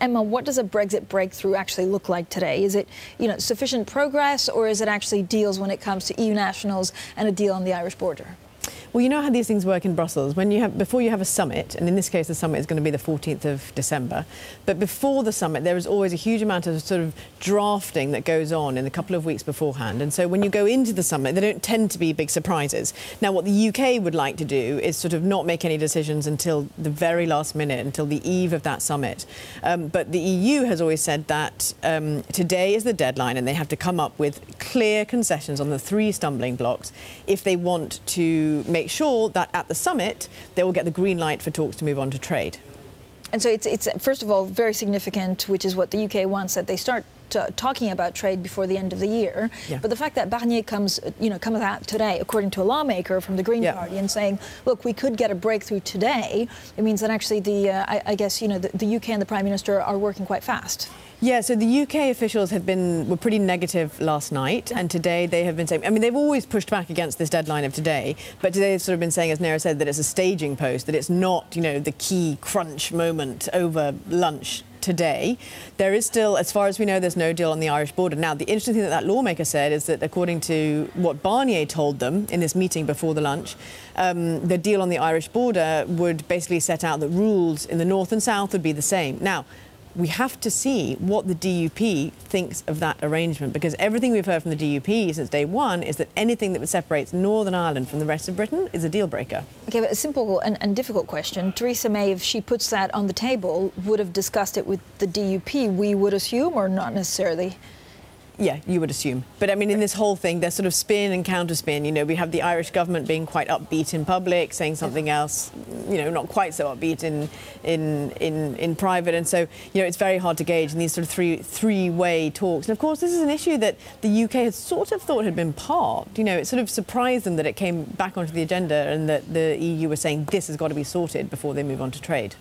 Emma, what does a Brexit breakthrough actually look like today? Is it, sufficient progress, or is it actually deals when it comes to EU nationals and a deal on the Irish border? Well, you know how these things work in Brussels. Before you have a summit, and in this case the summit is going to be the 14th of December, but before the summit there is always a huge amount of sort of drafting that goes on in a couple of weeks beforehand. And so when you go into the summit, they don't tend to be big surprises. Now, what the UK would like to do is sort of not make any decisions until the very last minute, until the eve of that summit. But the EU has always said that today is the deadline, and they have to come up with clear concessions on the 3 stumbling blocks if they want to make sure that at the summit they will get the green light for talks to move on to trade. And so it's first of all very significant, which is what the UK wants, that they start talking about trade before the end of the year. Yeah. But the fact that Barnier comes out today, according to a lawmaker from the Green Party, and saying, look, we could get a breakthrough today, it means that actually the UK and the Prime Minister are working quite fast. Yeah, so the UK officials were pretty negative last night, and today they have been saying, I mean, they've always pushed back against this deadline of today, but today they've sort of been saying, as Nera said, that it's a staging post, that it's not, the key crunch moment over lunch today. There is still, as far as we know, there's no deal on the Irish border. Now, the interesting thing that lawmaker said is that according to what Barnier told them in this meeting before the lunch, the deal on the Irish border would basically set out that rules in the north and south would be the same. Now, we have to see what the DUP thinks of that arrangement, because everything we've heard from the DUP since day one is that anything that separates Northern Ireland from the rest of Britain is a deal breaker. OK, but a simple and difficult question. Theresa May, if she puts that on the table, would have discussed it with the DUP, we would assume, or not necessarily? Yeah, you would assume. But I mean, in this whole thing, there's sort of spin and counter-spin. We have the Irish government being quite upbeat in public, saying something else, not quite so upbeat in private. And so, it's very hard to gauge in these sort of three-way talks. And of course, this is an issue that the UK had sort of thought had been parked. It sort of surprised them that it came back onto the agenda and that the EU was saying this has got to be sorted before they move on to trade.